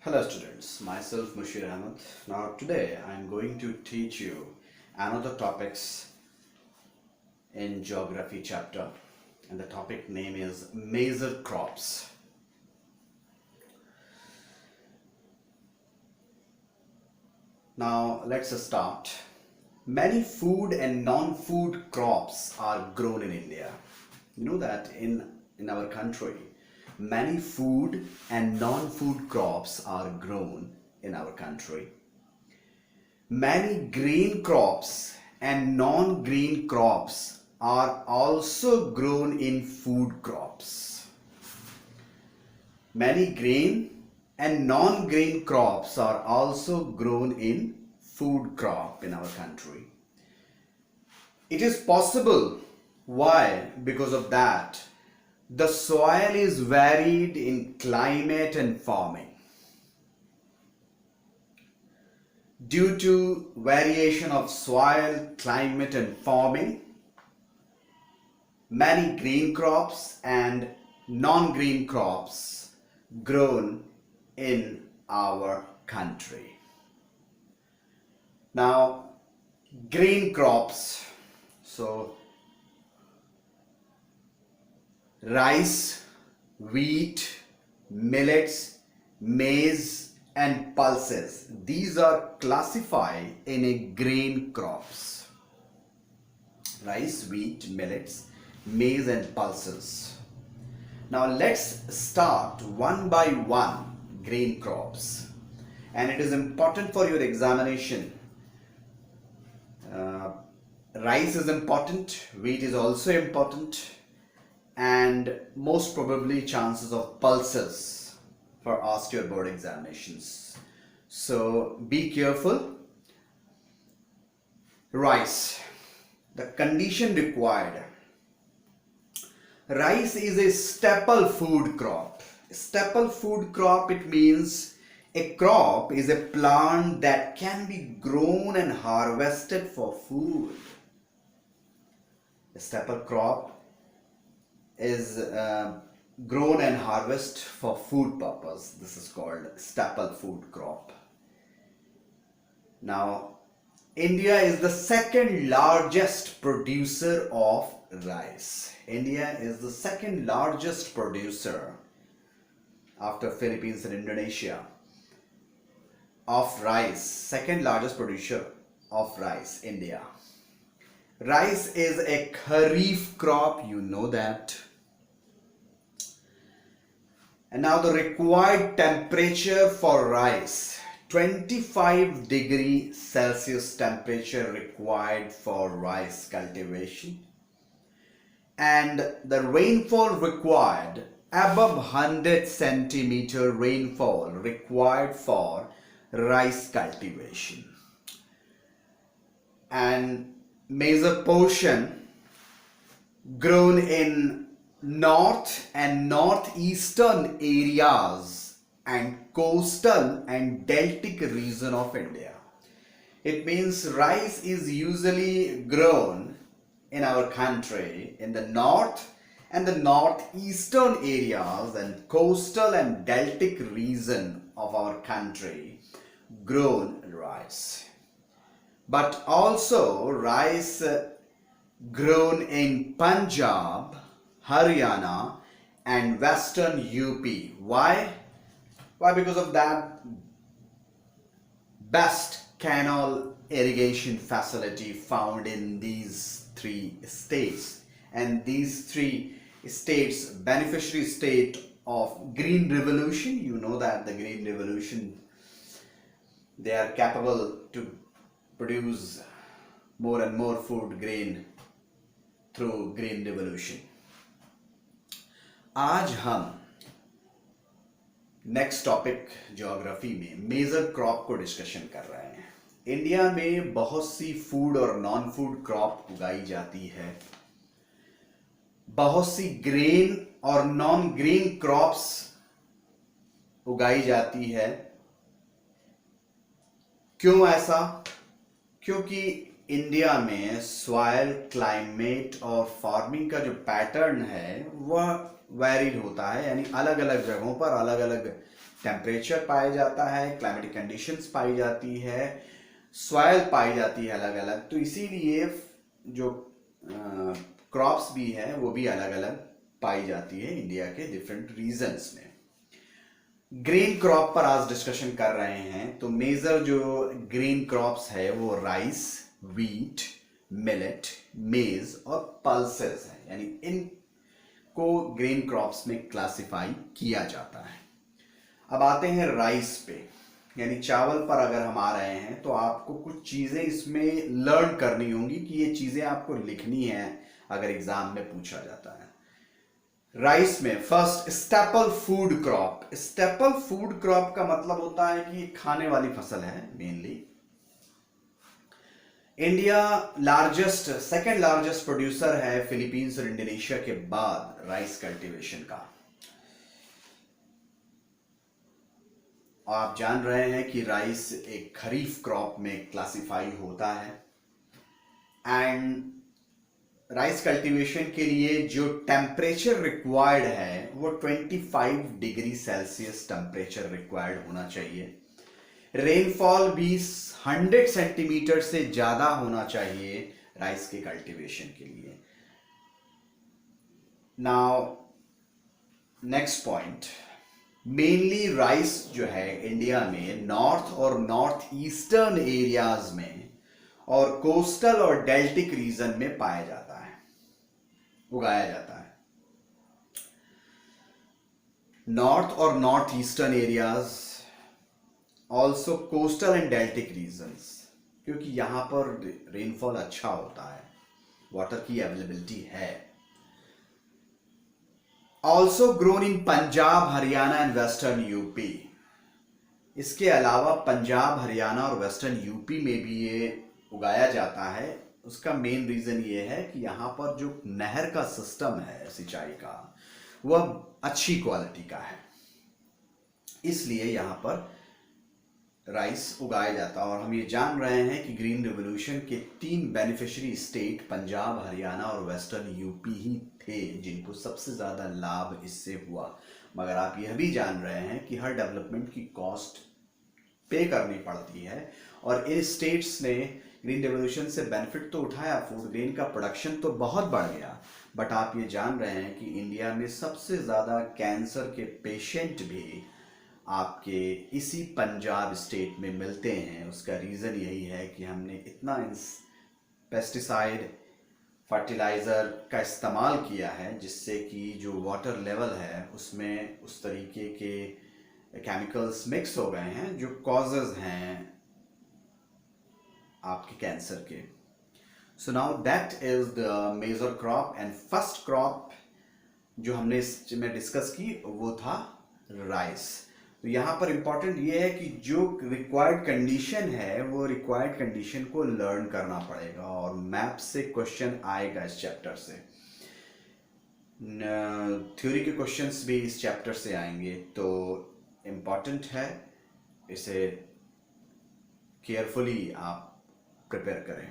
Hello students, myself Mushir Ahmed. Now today I am going to teach you another topics in geography chapter, and the topic name is major crops. Now let's start. Many food and non-food crops are grown in India. You know that in our country many food and non-food crops are grown in our country. Many grain crops and non-grain crops are also grown in food crops. Many grain and non-grain crops are also grown in food crop in our country. It is possible. Why? Because of that the soil is varied in climate and farming. Due to variation of soil, climate and farming, many green crops and non-green crops grown in our country. Now, green crops, so rice, wheat, millets, maize and pulses. These are classified in a grain crops. Rice, wheat, millets, maize and pulses. Now let's start one by one grain crops, and it is important for your examination. Rice is important, wheat is also important, and most probably chances of pulses for asked your board examinations. So be careful. Rice, the condition required. Rice is a staple food crop. Staple food crop, it means a crop is a plant that can be grown and harvested for food. A staple crop is grown and harvested for food purpose. This is called staple food crop. Now, India is the second largest producer of rice. India is the second largest producer after Philippines and Indonesia of rice. Second largest producer of rice, India. Rice is a kharif crop, you know that. And now the required temperature for rice, 25 degrees Celsius temperature required for rice cultivation, and the rainfall required above 100 centimeter rainfall required for rice cultivation. And major portion grown in north and northeastern areas and coastal and deltic region of India. It means rice is usually grown in our country in the north and the northeastern areas and coastal and deltic region of our country grown rice. But also rice grown in Punjab, Haryana and western UP. Why? Because of that best canal irrigation facility found in these three states, and these three states beneficiary state of green revolution. You know that the green revolution, they are capable to produce more and more food grain through green revolution. आज हम next topic geography में major crop को discussion कर रहे हैं. India में बहुत sea food और नॉन फूड क्रॉप उगाई जाती है. बहुत सी ग्रेन और नॉन ग्रेन क्रॉप्स उगाई जाती है. क्यों ऐसा? क्योंकि इंडिया में सॉइल, क्लाइमेट और फार्मिंग का जो पैटर्न है वह वेरिड होता है, यानी अलग अलग जगहों पर अलग अलग टेम्परेचर पाया जाता है, क्लाइमेटिक कंडीशंस पाई जाती है, सॉइल पाई जाती है अलग अलग। तो इसीलिए जो क्रॉप्स भी है वो भी अलग अलग पाई जाती है इंडिया के डिफरेंट रीजन्स में। ग्रेन क्रॉप पर आज डिस्कशन कर रहे हैं। तो मेजर जो ग्रेन क्रॉप्स है वो राइस, व्हीट, मिलेट, मेज और पल्सेस है, यानी इनको ग्रेन क्रॉप्स में क्लासिफाई किया जाता है। अब आते हैं राइस पे, यानी चावल पर अगर हम आ रहे हैं तो आपको कुछ चीजें इसमें लर्न करनी होंगी कि ये चीजें आपको लिखनी है अगर एग्जाम में पूछा जाता है। राइस में first staple food crop. Staple food crop का मतलब होता है कि खाने वाली फसल है mainly. India second largest producer है फिलीपींस और इंडोनेशिया के बाद राइस कल्टीवेशन का। और आप जान रहे हैं कि राइस एक खरीफ क्रॉप में क्लासिफाई होता है। एंड राइस कल्टीवेशन के लिए जो टेम्परेचर रिक्वायर्ड है वो 25 डिग्री सेल्सियस टेम्परेचर रिक्वायर्ड होना चाहिए। रेनफॉल भी 100 सेंटीमीटर से ज्यादा होना चाहिए राइस के कल्टीवेशन के लिए। Now next point, mainly rice जो है इंडिया में नॉर्थ और नॉर्थ ईस्टर्न एरियाज में और कोस्टल और डेल्टिक रीजन में पाया जाता है, उगाया जाता है। नॉर्थ और north eastern areas, also coastal and deltaic regions, क्योंकि यहां पर रेनफॉल अच्छा होता है, वाटर की अवेलेबिलिटी है। Also grown in Punjab, Haryana and western UP. इसके अलावा पंजाब, हरियाणा और वेस्टर्न यूपी में भी ये उगाया जाता है। उसका मेन रीजन ये है कि यहाँ पर जो नहर का सिस्टम है सिंचाई का वह अच्छी क्वालिटी का है, इसलिए यहाँ पर राइस उगाया जाता है। और हम ये जान रहे हैं कि ग्रीन रेवोल्यूशन के 3 बेनिफिशियरी स्टेट पंजाब, हरियाणा और वेस्टर्न यूपी ही थे जिनको सबसे ज़्यादा लाभ इससे हुआ। मगर आप यह भी जान रहे हैं कि हर डेवलपमेंट की कॉस्ट पे करनी पड़ती है, और इन स्टेट्स ने ग्रीन रेवोल्यूशन से बेनिफिट तो उठाया, फूड ग्रेन का प्रोडक्शन तो बहुत बढ़ गया, बट आप ये जान रहे हैं कि इंडिया में सबसे ज़्यादा कैंसर के पेशेंट भी आपके इसी पंजाब स्टेट में मिलते हैं। उसका रीज़न यही है कि हमने इतना पेस्टिसाइड, फर्टिलाइज़र का इस्तेमाल किया है जिससे कि जो वाटर लेवल है उसमें उस तरीके के केमिकल्स मिक्स हो गए हैं जो कॉजेज हैं आपके कैंसर के। So now that is the major crop. And first crop जो हमने इसमें डिस्कस की वो था राइस। तो यहाँ पर इंपॉर्टेंट ये है कि जो रिक्वायर्ड कंडीशन है वो रिक्वायर्ड कंडीशन को लर्न करना पड़ेगा, और मैप से क्वेश्चन आएगा इस चैप्टर से। थ्योरी के क्वेश्चंस भी इस चैप्टर से आएंगे, तो इम्पॉर्टेंट है, इसे केयरफुली आप प्रिपेयर करें।